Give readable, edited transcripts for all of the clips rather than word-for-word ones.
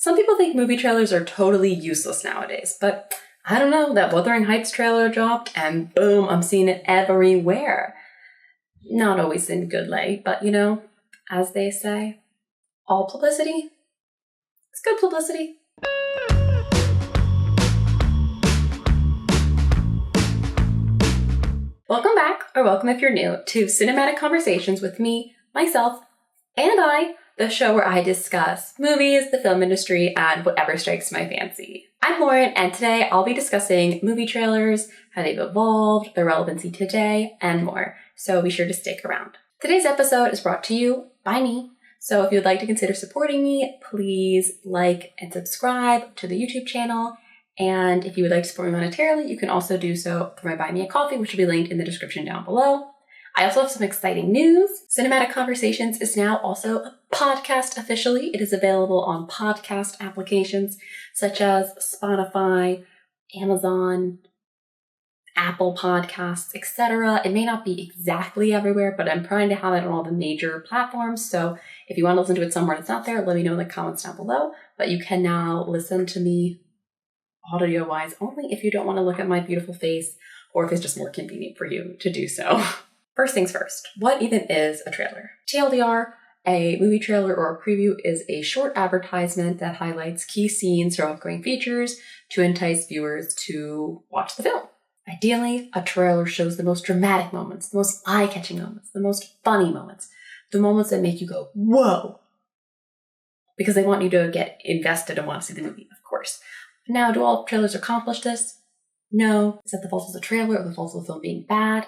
Some people think movie trailers are totally useless nowadays, but I don't know, that Wuthering Heights trailer dropped and boom, I'm seeing it everywhere. Not always in a good light, but you know, as they say, all publicity is good publicity. Welcome back, or welcome if you're new, to Cinematic Conversations with me, myself, and I, the show where I discuss movies, the film industry, and whatever strikes my fancy. I'm Lauren, and today I'll be discussing movie trailers, how they've evolved, their relevancy today, and more, so be sure to stick around. Today's episode is brought to you by me, so if you'd like to consider supporting me, please like and subscribe to the YouTube channel. And if you would like to support me monetarily, you can also do so through my Buy Me a Coffee, which will be linked in the description down below. I also have some exciting news. Cinematic Conversations is now also a podcast officially. It is available on podcast applications such as Spotify, Amazon, Apple Podcasts, etc. It may not be exactly everywhere, but I'm trying to have it on all the major platforms. So if you want to listen to it somewhere that's not there, let me know in the comments down below. But you can now listen to me audio-wise only if you don't want to look at my beautiful face or if it's just more convenient for you to do so. First things first, what even is a trailer? TLDR, a movie trailer or a preview is a short advertisement that highlights key scenes or upcoming features to entice viewers to watch the film. Ideally, a trailer shows the most dramatic moments, the most eye-catching moments, the most funny moments, the moments that make you go, whoa, because they want you to get invested and want to see the movie, of course. Now, do all trailers accomplish this? No. Is that the fault of the trailer or the fault of the film being bad?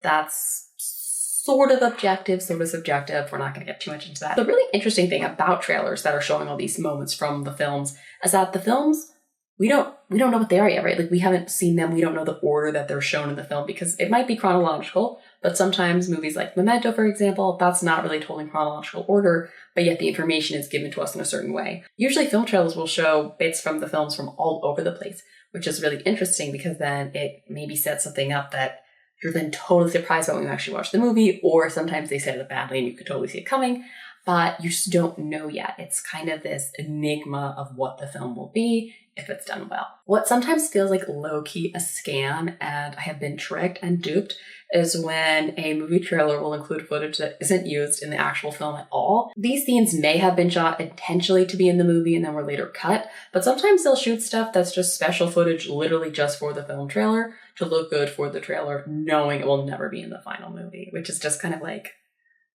That's sort of objective, sort of subjective. We're not going to get too much into that. The really interesting thing about trailers that are showing all these moments from the films is that the films, we don't know what they are yet, right? Like, we haven't seen them. We don't know the order that they're shown in the film because it might be chronological, but sometimes movies like Memento, for example, that's not really told in chronological order, but yet the information is given to us in a certain way. Usually film trailers will show bits from the films from all over the place, which is really interesting because then it maybe sets something up that you're then totally surprised about when you actually watch the movie, or sometimes they set it up badly and you could totally see it coming, but you just don't know yet. It's kind of this enigma of what the film will be if it's done well. What sometimes feels like low-key a scam, and I have been tricked and duped, is when a movie trailer will include footage that isn't used in the actual film at all. These scenes may have been shot intentionally to be in the movie and then were later cut, but sometimes they'll shoot stuff that's just special footage literally just for the film trailer to look good for the trailer, knowing it will never be in the final movie, which is just kind of like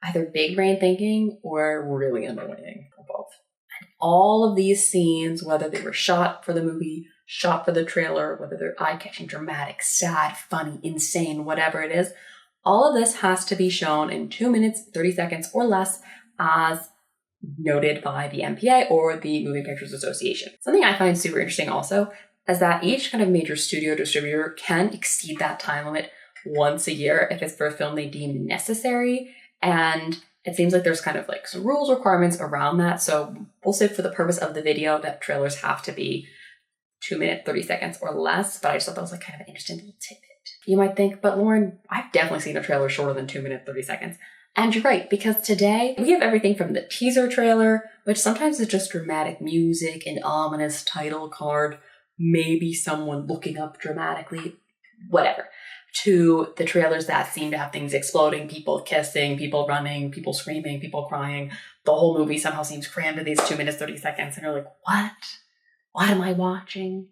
either big brain thinking or really annoying, or both. And all of these scenes, whether they were shot for the movie, shot for the trailer, whether they're eye-catching, dramatic, sad, funny, insane, whatever it is, all of this has to be shown in 2 minutes, 30 seconds or less as noted by the MPA or the Moving Pictures Association. Something I find super interesting also is that each kind of major studio distributor can exceed that time limit once a year if it's for a film they deem necessary. And it seems like there's kind of like some rules, requirements around that. So we'll say for the purpose of the video that trailers have to be 2 minutes, 30 seconds or less. But I just thought that was like kind of an interesting little tidbit. You might think, but Lauren, I've definitely seen a trailer shorter than 2 minutes, 30 seconds. And you're right, because today we have everything from the teaser trailer, which sometimes is just dramatic music, an ominous title card, maybe someone looking up dramatically, whatever, to the trailers that seem to have things exploding, people kissing, people running, people screaming, people crying. The whole movie somehow seems crammed to these 2 minutes, 30 seconds. And you're like, what? What am I watching?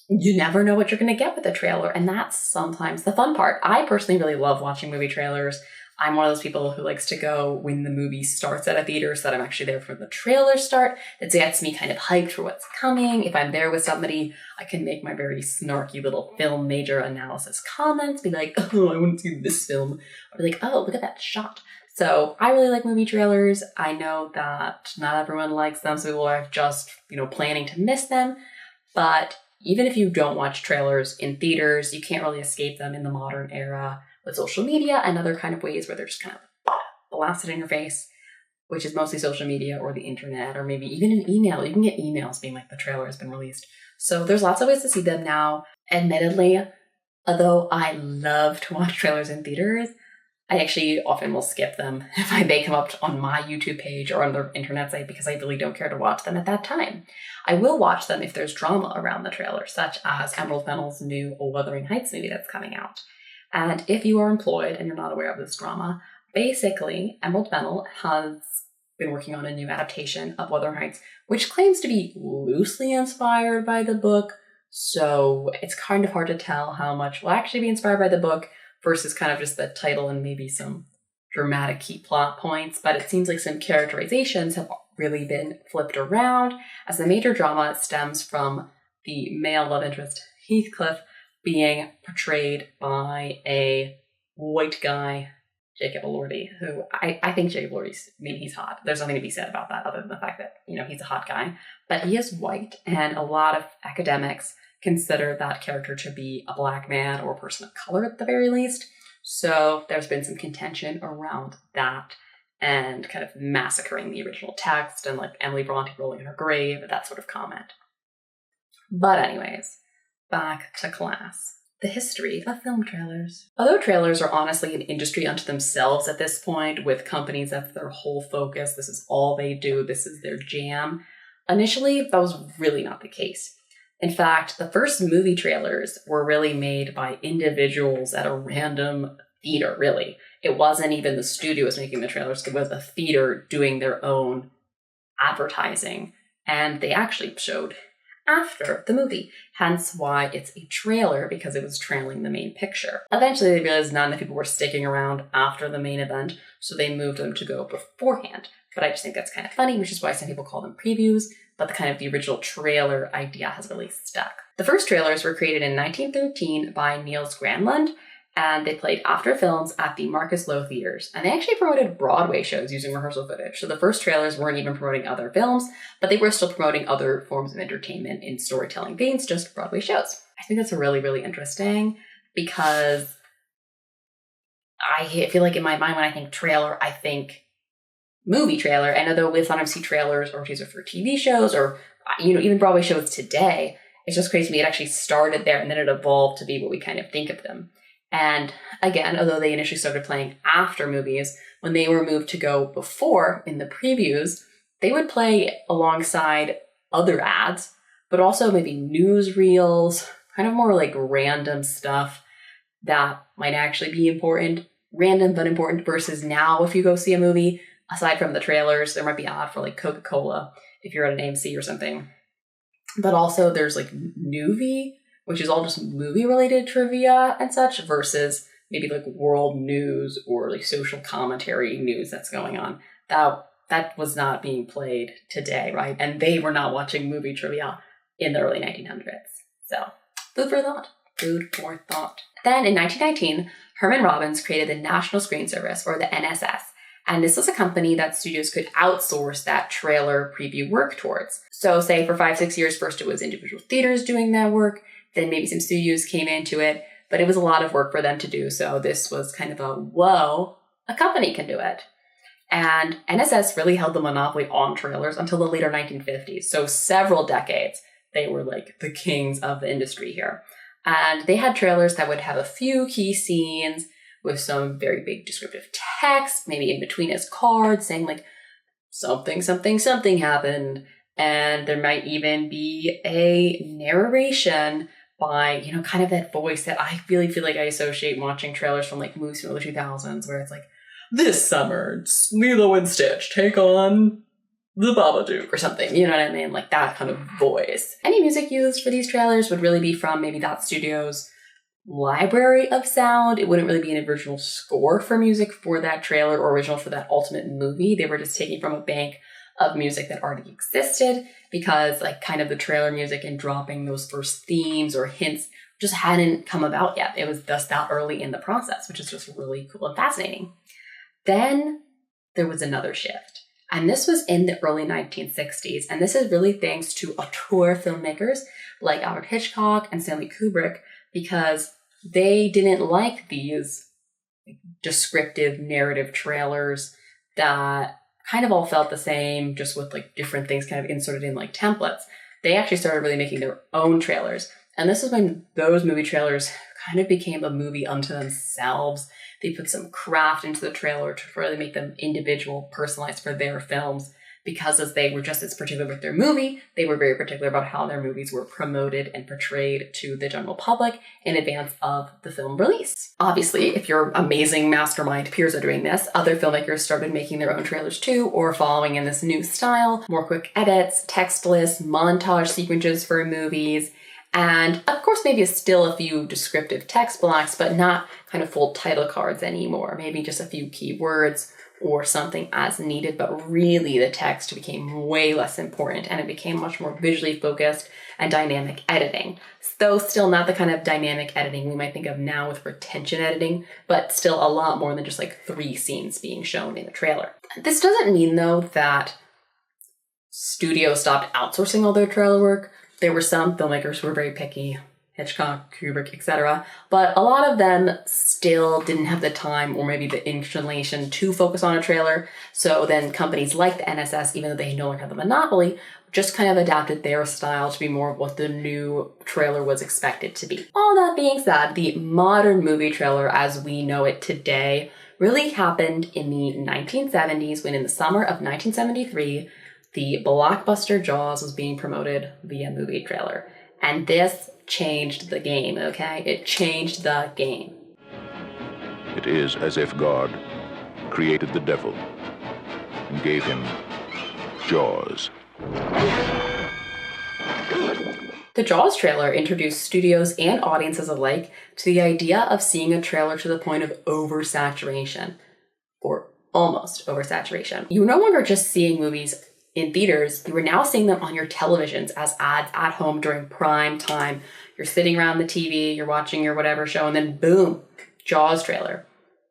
You never know what you're going to get with a trailer. And that's sometimes the fun part. I personally really love watching movie trailers. I'm one of those people who likes to go when the movie starts at a theater so that I'm actually there for the trailer start. It gets me kind of hyped for what's coming. If I'm there with somebody, I can make my very snarky little film major analysis comments, be like, oh, I want to see this film. Or be like, oh, look at that shot. So I really like movie trailers. I know that not everyone likes them, so people are just, planning to miss them. But even if you don't watch trailers in theaters, you can't really escape them in the modern era with social media and other kind of ways where they're just kind of blasted in your face, which is mostly social media or the internet, or maybe even an email. You can get emails being like the trailer has been released. So there's lots of ways to see them now. Admittedly, although I love to watch trailers in theaters, I actually often will skip them if they come up on my YouTube page or on their internet site because I really don't care to watch them at that time. I will watch them if there's drama around the trailer, such as Emerald Fennell's new Wuthering Heights movie that's coming out. And if you are employed and you're not aware of this drama, basically Emerald Fennell has been working on a new adaptation of Wuthering Heights, which claims to be loosely inspired by the book. So it's kind of hard to tell how much will actually be inspired by the book versus kind of just the title and maybe some dramatic key plot points. But it seems like some characterizations have really been flipped around, as the major drama stems from the male love interest Heathcliff being portrayed by a white guy, Jacob Elordi, who I think Jacob Elordi's, he's hot. There's nothing to be said about that other than the fact that, he's a hot guy. But he is white, and a lot of academics consider that character to be a black man or a person of color at the very least. So there's been some contention around that and kind of massacring the original text and like Emily Bronte rolling in her grave, that sort of comment. But anyways, back to class. The history of film trailers. Although trailers are honestly an industry unto themselves at this point, with companies that's their whole focus, this is all they do, this is their jam, initially that was really not the case. In fact, the first movie trailers were really made by individuals at a random theater, really. It wasn't even the studios making the trailers, it was a theater doing their own advertising. And they actually showed after the movie, hence why it's a trailer, because it was trailing the main picture. Eventually they realized none of the people were sticking around after the main event, so they moved them to go beforehand. But I just think that's kind of funny, which is why some people call them previews, but the original trailer idea has really stuck. The first trailers were created in 1913 by Niels Granlund, and they played after films at the Marcus Loew theaters. And they actually promoted Broadway shows using rehearsal footage. So the first trailers weren't even promoting other films, but they were still promoting other forms of entertainment in storytelling veins, just Broadway shows. I think that's really, really interesting because I feel like in my mind when I think trailer, I think movie trailer. And although we sometimes see trailers or teasers for TV shows or, even Broadway shows today, it's just crazy to me. It actually started there and then it evolved to be what we kind of think of them. And again, although they initially started playing after movies, when they were moved to go before in the previews, they would play alongside other ads, but also maybe newsreels, kind of more like random stuff that might actually be important, random but important, versus now if you go see a movie, aside from the trailers, there might be an ad for like Coca-Cola if you're at an AMC or something. But also there's like Newsy, which is all just movie-related trivia and such, versus maybe like world news or like social commentary news that's going on. That was not being played today, right? And they were not watching movie trivia in the early 1900s. So, food for thought. Food for thought. Then in 1919, Herman Robbins created the National Screen Service, or the NSS. And this was a company that studios could outsource that trailer preview work towards. So say for 5-6 years, first it was individual theaters doing that work, then maybe some studios came into it, but it was a lot of work for them to do. So this was kind of a company can do it. And NSS really held the monopoly on trailers until the later 1950s. So several decades, they were like the kings of the industry here. And they had trailers that would have a few key scenes with some very big descriptive text, maybe in between as cards saying like something, something, something happened. And there might even be a narration by, kind of that voice that I really feel like I associate watching trailers from like movies from the 2000s, where it's like, this summer, Lilo and Stitch take on the Babadook or something, you know what I mean? Like that kind of voice. Any music used for these trailers would really be from maybe that studio's library of sound. It wouldn't really be an original score for music for that trailer or original for that ultimate movie. They were just taking from a bank of music that already existed, because like kind of the trailer music and dropping those first themes or hints just hadn't come about yet. It was just that early in the process, which is just really cool and fascinating. Then there was another shift, and this was in the early 1960s, and this is really thanks to auteur filmmakers like Alfred Hitchcock and Stanley Kubrick, because they didn't like these descriptive narrative trailers that kind of all felt the same, just with like different things kind of inserted in like templates. They actually started really making their own trailers. And this is when those movie trailers kind of became a movie unto themselves. They put some craft into the trailer to really make them individual, personalized for their films. Because as they were just as particular with their movie, they were very particular about how their movies were promoted and portrayed to the general public in advance of the film release. Obviously, if your amazing mastermind peers are doing this, other filmmakers started making their own trailers too, or following in this new style, more quick edits, text lists, montage sequences for movies, and of course maybe still a few descriptive text blocks, but not kind of full title cards anymore. Maybe just a few keywords or something as needed, but really the text became way less important and it became much more visually focused and dynamic editing. Though still not the kind of dynamic editing we might think of now with retention editing, but still a lot more than just like 3 scenes being shown in a trailer. This doesn't mean though that studios stopped outsourcing all their trailer work. There were some filmmakers who were very picky, Hitchcock, Kubrick, etc. But a lot of them still didn't have the time or maybe the inclination to focus on a trailer. So then companies like the NSS, even though they no longer have the monopoly, just kind of adapted their style to be more of what the new trailer was expected to be. All that being said, the modern movie trailer as we know it today really happened in the 1970s when in the summer of 1973, the blockbuster Jaws was being promoted via movie trailer. And this changed the game, okay? It changed the game. It is as if God created the devil and gave him jaws. The Jaws trailer introduced studios and audiences alike to the idea of seeing a trailer to the point of oversaturation, or almost oversaturation. You were no longer just seeing movies in theaters, you were now seeing them on your televisions as ads at home during prime time. You're sitting around the TV, you're watching your whatever show, and then boom, Jaws trailer.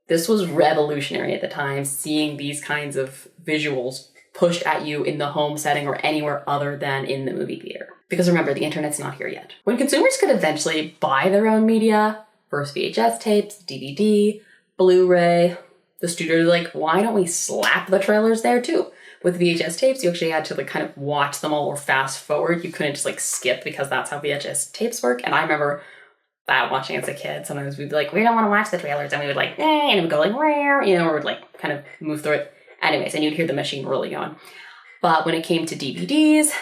This was revolutionary at the time, seeing these kinds of visuals pushed at you in the home setting or anywhere other than in the movie theater. Because remember, the internet's not here yet. When consumers could eventually buy their own media, first VHS tapes, DVD, Blu-ray, the studios were like, why don't we slap the trailers there too? With VHS tapes, you actually had to like kind of watch them all or fast forward. You couldn't just like skip because that's how VHS tapes work. And I remember that watching as a kid. Sometimes we'd be like, we don't want to watch the trailers. And we would like, and it would go like, where, you know, or would like kind of move through it. Anyways, and you'd hear the machine rolling on. But when it came to DVDs,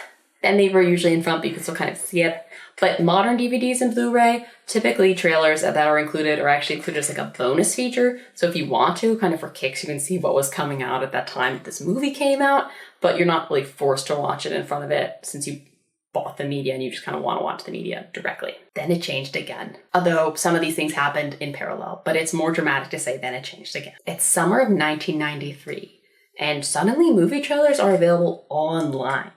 then they were usually in front, but you could still kind of skip. But modern DVDs and Blu-ray, typically trailers that are included are actually included as like a bonus feature. So if you want to, kind of for kicks, you can see what was coming out at that time that this movie came out, but you're not really forced to watch it in front of it since you bought the media and you just kind of want to watch the media directly. Then it changed again. Although some of these things happened in parallel, but it's more dramatic to say then it changed again. It's summer of 1993, and suddenly movie trailers are available online.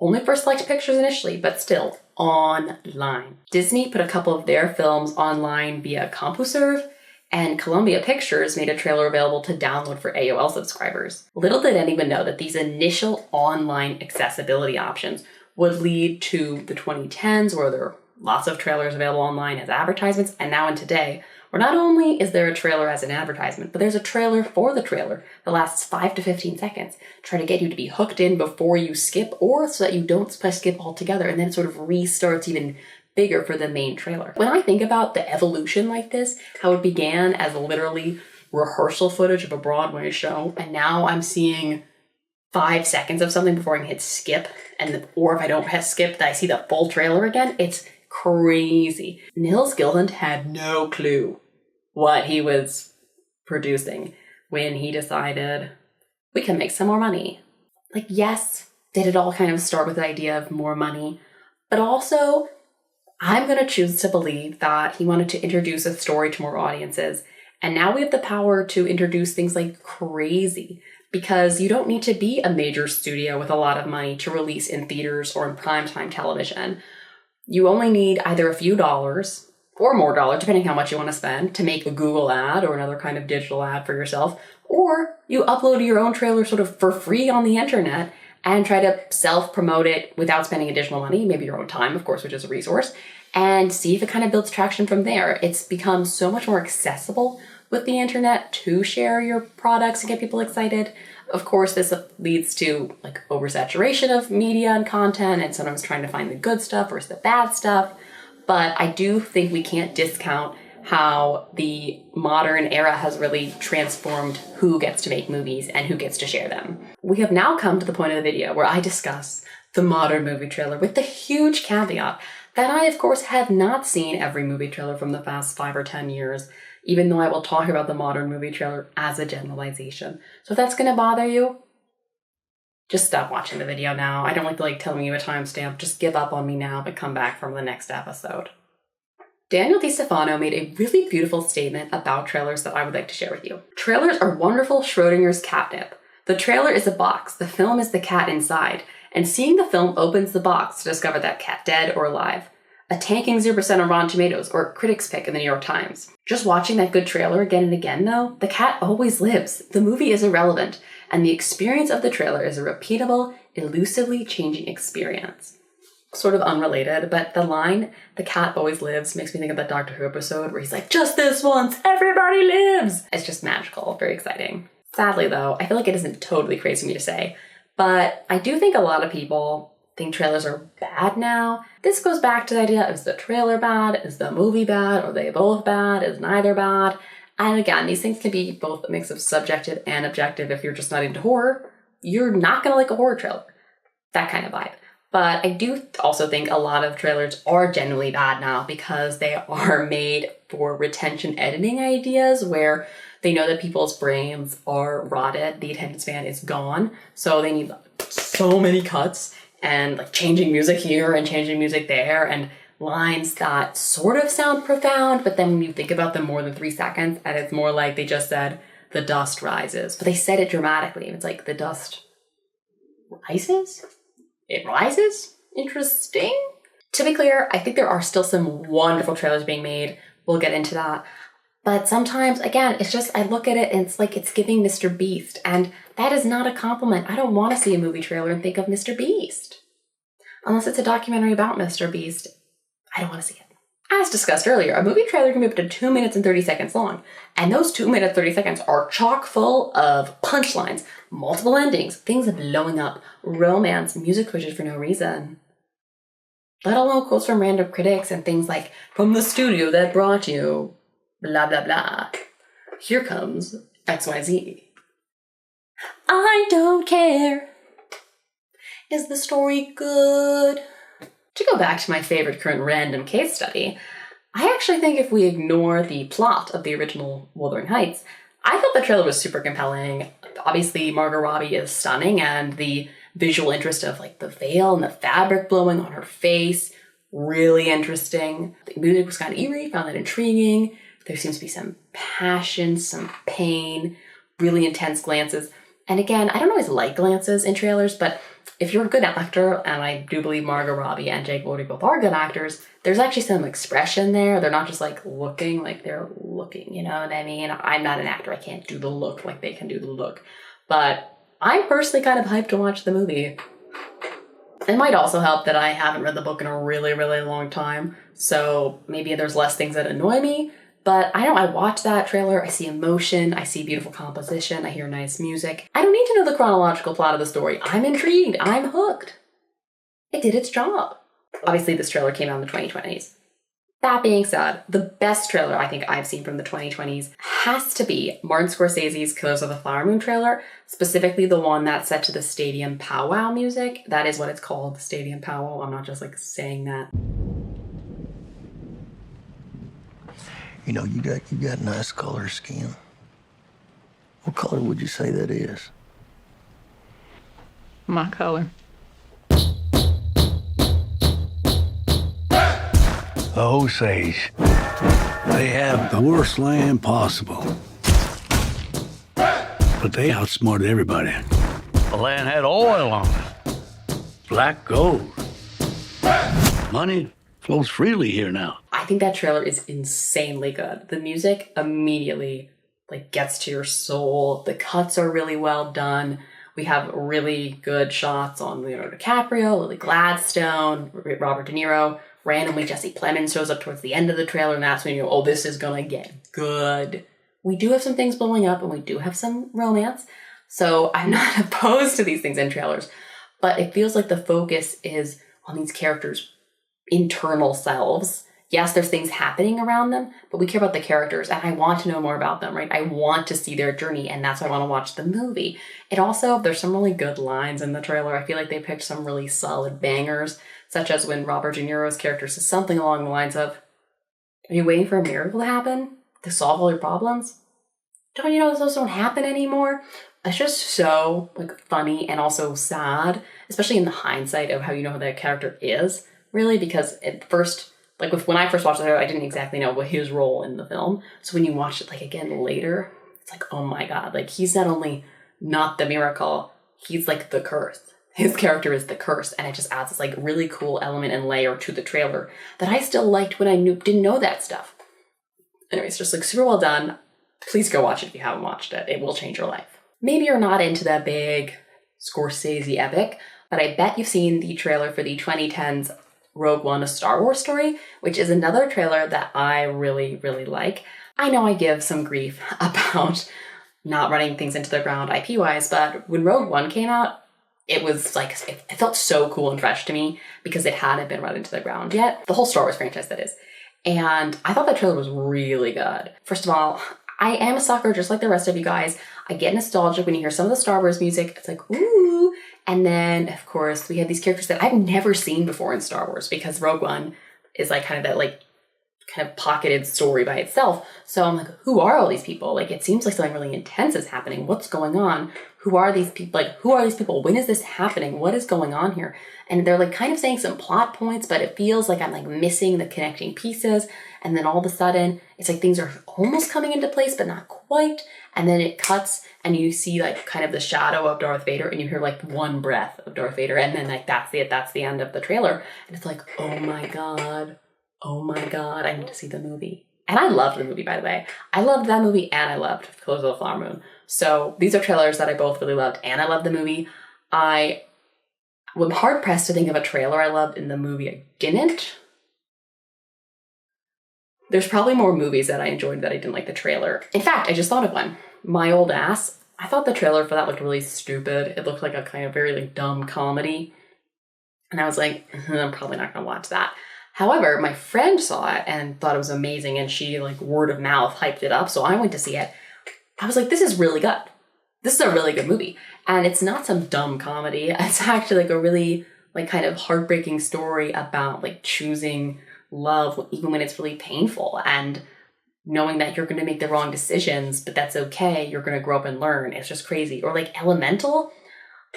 Only for select pictures initially, but still online. Disney put a couple of their films online via CompuServe, and Columbia Pictures made a trailer available to download for AOL subscribers. Little did anyone know that these initial online accessibility options would lead to the 2010s, where there are lots of trailers available online as advertisements, and now in today, where not only is there a trailer as an advertisement, but there's a trailer for the trailer that lasts 5 to 15 seconds, trying to get you to be hooked in before you skip, or so that you don't skip altogether, and then it sort of restarts even bigger for the main trailer. When I think about the evolution like this, how it began as literally rehearsal footage of a Broadway show, and now I'm seeing 5 seconds of something before I can hit skip, or if I don't hit skip, I see the full trailer again, it's crazy. Nils Gilland had no clue what he was producing when he decided we can make some more money. Like, yes, did it all kind of start with the idea of more money, but also I'm going to choose to believe that he wanted to introduce a story to more audiences. And now we have the power to introduce things like crazy, because you don't need to be a major studio with a lot of money to release in theaters or in primetime television. You only need either a few dollars or more dollars, depending how much you want to spend, to make a Google ad or another kind of digital ad for yourself. Or you upload your own trailer sort of for free on the internet and try to self-promote it without spending additional money, maybe your own time, of course, which is a resource, and see if it kind of builds traction from there. It's become so much more accessible with the internet to share your products and get people excited. Of course, this leads to like oversaturation of media and content, and sometimes trying to find the good stuff versus the bad stuff. But I do think we can't discount how the modern era has really transformed who gets to make movies and who gets to share them. We have now come to the point of the video where I discuss the modern movie trailer with the huge caveat that I, of course, have not seen every movie trailer from the past 5 or 10 years, even though I will talk about the modern movie trailer as a generalization. So if that's going to bother you, just stop watching the video now. I don't like telling you a timestamp. Just give up on me now and come back from the next episode. Daniel DiStefano made a really beautiful statement about trailers that I would like to share with you. Trailers are wonderful Schrodinger's catnip. The trailer is a box, the film is the cat inside, and seeing the film opens the box to discover that cat dead or alive. A tanking 0% on Rotten Tomatoes, or critics' pick in the New York Times. Just watching that good trailer again and again, though, the cat always lives. The movie is irrelevant, and the experience of the trailer is a repeatable, elusively changing experience. Sort of unrelated, but the line, "the cat always lives," makes me think of that Doctor Who episode where he's like, "Just this once, everybody lives!" It's just magical, very exciting. Sadly, though, I feel like it isn't totally crazy for me to say, but I do think a lot of people think trailers are bad now. This goes back to the idea, is the trailer bad? Is the movie bad? Are they both bad? Is neither bad? And again, these things can be both a mix of subjective and objective. If you're just not into horror, you're not gonna like a horror trailer. That kind of vibe. But I do also think a lot of trailers are genuinely bad now because they are made for retention editing ideas where they know that people's brains are rotted, the attention span is gone, so they need so many cuts and like changing music here and changing music there and lines that sort of sound profound, but then when you think about them more than 3 seconds, and it's more like they just said, "the dust rises." But they said it dramatically. It's like, the dust rises? It rises? Interesting. To be clear, I think there are still some wonderful trailers being made. We'll get into that. But sometimes, again, it's just, I look at it and it's like it's giving Mr. Beast. And that is not a compliment. I don't want to see a movie trailer and think of Mr. Beast. Unless it's a documentary about Mr. Beast, I don't want to see it. As discussed earlier, a movie trailer can be up to 2 minutes and 30 seconds long. And those 2 minutes, 30 seconds are chock full of punchlines, multiple endings, things blowing up, romance, music switches for no reason. Let alone quotes from random critics and things like, "from the studio that brought you, blah, blah, blah. Here comes XYZ. I don't care. Is the story good?" To go back to my favorite current random case study, I actually think if we ignore the plot of the original Wuthering Heights, I thought the trailer was super compelling. Obviously, Margot Robbie is stunning, and the visual interest of like the veil and the fabric blowing on her face, really interesting. The music was kind of eerie, found that intriguing. There seems to be some passion, some pain, really intense glances. And again, I don't always like glances in trailers, but if you're a good actor, and I do believe Margot Robbie and Jake Lloyd both are good actors, there's actually some expression there. They're not just like looking, like they're looking, you know what I mean? I'm not an actor. I can't do the look like they can do the look. But I'm personally kind of hyped to watch the movie. It might also help that I haven't read the book in a really, really long time. So maybe there's less things that annoy me. But I know I watch that trailer, I see emotion, I see beautiful composition, I hear nice music. I don't need to know the chronological plot of the story. I'm intrigued, I'm hooked. It did its job. Obviously, this trailer came out in the 2020s. That being said, the best trailer I think I've seen from the 2020s has to be Martin Scorsese's Killers of the Flower Moon trailer, specifically the one that's set to the Stadium Powwow music. That is what it's called, Stadium Powwow. I'm not just like saying that. You know, you got nice color skin. What color would you say that is? My color. The Osage. They have the worst land possible. But they outsmarted everybody. The land had oil on it. Black gold. Money flows freely here now. I think that trailer is insanely good. The music immediately gets to your soul. The cuts are really well done. We have really good shots on Leonardo DiCaprio, Lily Gladstone, Robert De Niro. Randomly, Jesse Plemons shows up towards the end of the trailer, and that's when you know, oh, this is gonna get good. We do have some things blowing up, and we do have some romance, so I'm not opposed to these things in trailers, but it feels like the focus is on these characters' internal selves yes, there's things happening around them, but we care about the characters and I want to know more about them, right? I want to see their journey and that's why I want to watch the movie. It also, there's some really good lines in the trailer. I feel like they picked some really solid bangers, such as when Robert De Niro's character says something along the lines of, are you waiting for a miracle to happen to solve all your problems? Don't you know those don't happen anymore? It's just so like funny and also sad, especially in the hindsight of how you know who that character is, really, because at first, like when I first watched it, I didn't exactly know what his role in the film. So when you watch it like again later, it's like, oh my God, like he's not only not the miracle, he's like the curse. His character is the curse, and it just adds this like really cool element and layer to the trailer that I still liked when I didn't know that stuff. Anyways, just like super well done. Please go watch it if you haven't watched it. It will change your life. Maybe you're not into that big Scorsese epic, but I bet you've seen the trailer for the 2010s Rogue One, A Star Wars Story, which is another trailer that I really, really like. I know I give some grief about not running things into the ground IP-wise, but when Rogue One came out, it was like, it felt so cool and fresh to me because it hadn't been run into the ground yet. The whole Star Wars franchise, that is. And I thought that trailer was really good. First of all, I am a sucker just like the rest of you guys. I get nostalgic when you hear some of the Star Wars music. It's like, ooh. And then, of course, we have these characters that I've never seen before in Star Wars because Rogue One is like kind of that like kind of pocketed story by itself. So I'm like, who are all these people? Like, it seems like something really intense is happening. What's going on? Who are these people? Like, who are these people? When is this happening? What is going on here? And they're like kind of saying some plot points, but it feels like I'm like missing the connecting pieces. And then all of a sudden, it's like things are almost coming into place, but not quite. And then it cuts and you see like kind of the shadow of Darth Vader and you hear like one breath of Darth Vader. And then like, that's it. That's the end of the trailer. And it's like, oh my God. Oh my God, I need to see the movie. And I loved the movie, by the way. I loved that movie and I loved Killers of the Flower Moon. So these are trailers that I both really loved and I loved the movie. I'm hard pressed to think of a trailer I loved in the movie I didn't. There's probably more movies that I enjoyed that I didn't like the trailer. In fact, I just thought of one. My Old Ass. I thought the trailer for that looked really stupid. It looked like a kind of very like dumb comedy. And I was like, I'm probably not gonna watch that. However, my friend saw it and thought it was amazing and she like word of mouth hyped it up. So I went to see it. I was like, this is really good. This is a really good movie. And it's not some dumb comedy. It's actually like a really like kind of heartbreaking story about like choosing love even when it's really painful and knowing that you're going to make the wrong decisions, but that's okay. You're going to grow up and learn. It's just crazy. Or like Elemental.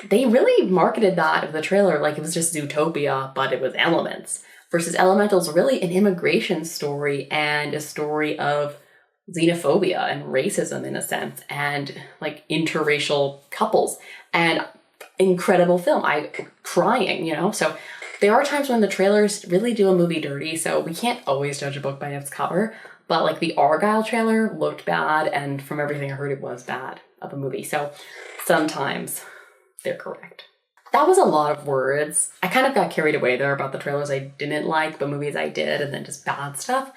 They really marketed that of the trailer like it was just Zootopia, but it was Elements. Versus Elemental's really an immigration story and a story of xenophobia and racism in a sense and like interracial couples and incredible film. I'm crying, you know? So there are times when the trailers really do a movie dirty. So we can't always judge a book by its cover, but like the Argyle trailer looked bad. And from everything I heard, it was bad of a movie. So sometimes they're correct. That was a lot of words. I kind of got carried away there about the trailers I didn't like, but movies I did, and then just bad stuff.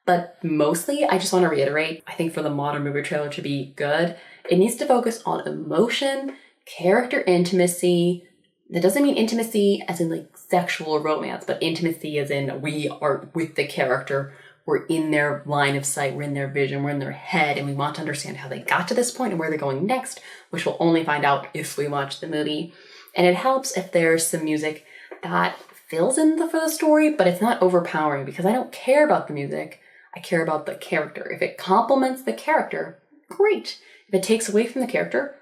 But mostly, I just want to reiterate, I think for the modern movie trailer to be good, it needs to focus on emotion, character intimacy. That doesn't mean intimacy as in like sexual romance, but intimacy as in we are with the character. We're in their line of sight, we're in their vision, we're in their head, and we want to understand how they got to this point and where they're going next, which we'll only find out if we watch the movie. And it helps if there's some music that fills in for the story, but it's not overpowering because I don't care about the music. I care about the character. If it complements the character, great. If it takes away from the character,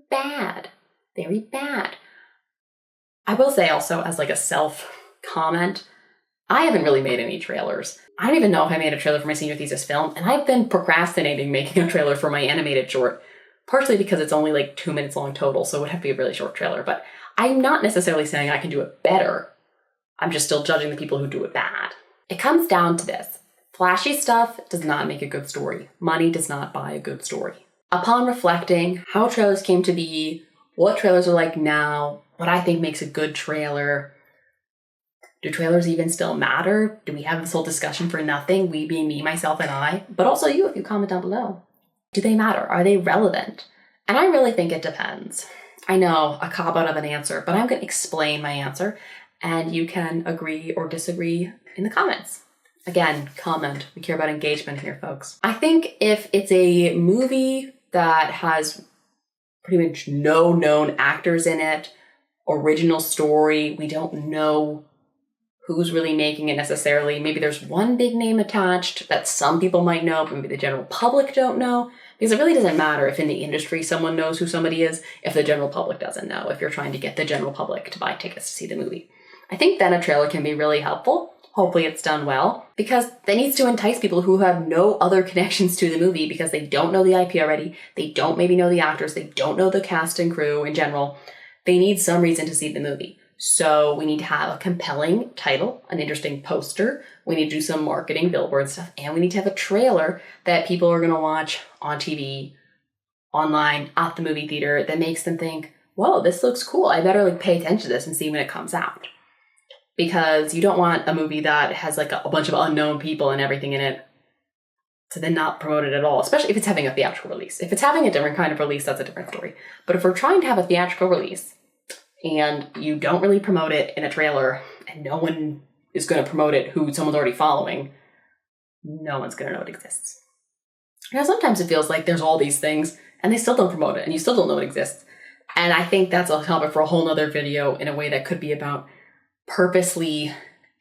bad. Very bad. I will say also as like a self-comment, I haven't really made any trailers. I don't even know if I made a trailer for my senior thesis film, and I've been procrastinating making a trailer for my animated short, partially because it's only like 2 minutes long total, so it would have to be a really short trailer, but I'm not necessarily saying I can do it better. I'm just still judging the people who do it bad. It comes down to this. Flashy stuff does not make a good story. Money does not buy a good story. Upon reflecting how trailers came to be, what trailers are like now, what I think makes a good trailer, do trailers even still matter? Do we have this whole discussion for nothing? We being me, myself, and I, but also you if you comment down below. Do they matter? Are they relevant? And I really think it depends. I know, a cop-out of an answer, but I'm going to explain my answer, and you can agree or disagree in the comments. Again, comment. We care about engagement here, folks. I think if it's a movie that has pretty much no known actors in it, original story, we don't know who's really making it necessarily. Maybe there's one big name attached that some people might know, but maybe the general public don't know. Because it really doesn't matter if in the industry someone knows who somebody is, if the general public doesn't know, if you're trying to get the general public to buy tickets to see the movie. I think then a trailer can be really helpful. Hopefully it's done well, because that needs to entice people who have no other connections to the movie because they don't know the IP already, they don't maybe know the actors, they don't know the cast and crew in general. They need some reason to see the movie. So we need to have a compelling title, an interesting poster, we need to do some marketing, billboard stuff, and we need to have a trailer that people are going to watch on TV, online, at the movie theater, that makes them think, whoa, this looks cool, I better pay attention to this and see when it comes out. Because you don't want a movie that has a bunch of unknown people and everything in it to then not promote it at all, especially if it's having a theatrical release. If it's having a different kind of release, that's a different story. But if we're trying to have a theatrical release and you don't really promote it in a trailer and no one is going to promote it who someone's already following, no one's going to know it exists. Now, sometimes it feels like there's all these things and they still don't promote it and you still don't know it exists. And I think that's a topic for a whole nother video in a way that could be about purposely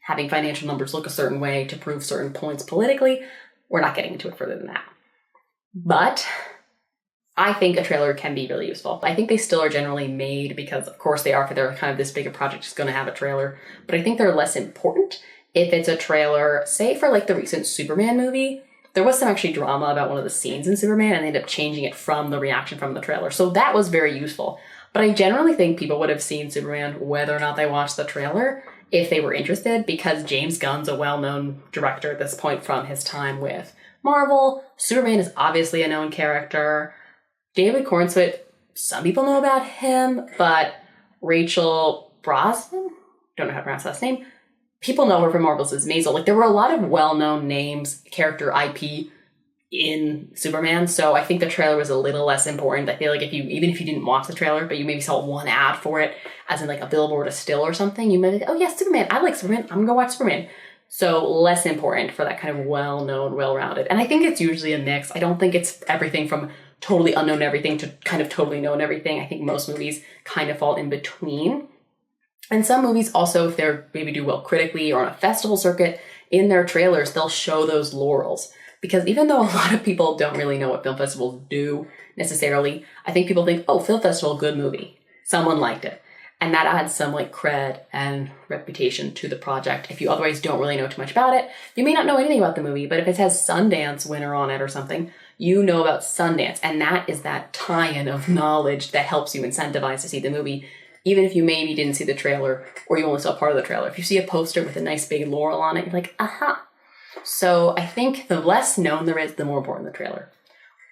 having financial numbers look a certain way to prove certain points politically. We're not getting into it further than that. But I think a trailer can be really useful. I think they still are generally made because, of course, they are, for they're kind of this big a project is going to have a trailer. But I think they're less important if it's a trailer, say for the recent Superman movie. There was some actually drama about one of the scenes in Superman and they ended up changing it from the reaction from the trailer. So that was very useful. But I generally think people would have seen Superman whether or not they watched the trailer if they were interested, because James Gunn's a well-known director at this point from his time with Marvel. Superman is obviously a known character. David Cornswet, some people know about him, but Rachel Brosnahan, don't know how to pronounce that last name, people know her from Marvel's Maisel. There were a lot of well-known names, character IP in Superman, so I think the trailer was a little less important. I feel like even if you didn't watch the trailer, but you maybe saw one ad for it, as in a billboard, a still or something, you might be like, oh yeah, Superman, I like Superman, I'm gonna go watch Superman. So less important for that kind of well-known, well-rounded. And I think it's usually a mix. I don't think it's everything from totally unknown everything to kind of totally known everything. I think most movies kind of fall in between. And some movies also, if they're maybe do well critically or on a festival circuit, in their trailers, they'll show those laurels. Because even though a lot of people don't really know what film festivals do necessarily, I think people think, oh, film festival, good movie. Someone liked it. And that adds some cred and reputation to the project. If you otherwise don't really know too much about it, you may not know anything about the movie, but if it has Sundance winner on it or something, you know about Sundance. And that is that tie-in of knowledge that helps you incentivize to see the movie, even if you maybe didn't see the trailer or you only saw part of the trailer. If you see a poster with a nice big laurel on it, you're like, aha. So I think the less known there is, the more important the trailer.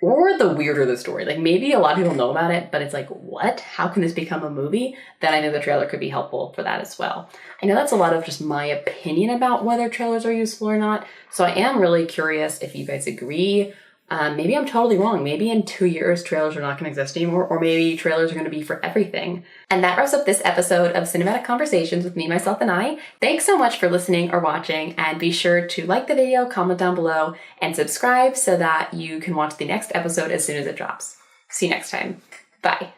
Or the weirder the story. Maybe a lot of people know about it, but it's what? How can this become a movie? Then I know the trailer could be helpful for that as well. I know that's a lot of just my opinion about whether trailers are useful or not. So I am really curious if you guys agree. Maybe I'm totally wrong. Maybe in 2 years, trailers are not going to exist anymore, or maybe trailers are going to be for everything. And that wraps up this episode of Cinematic Conversations with me, myself, and I. Thanks so much for listening or watching, and be sure to like the video, comment down below, and subscribe so that you can watch the next episode as soon as it drops. See you next time. Bye.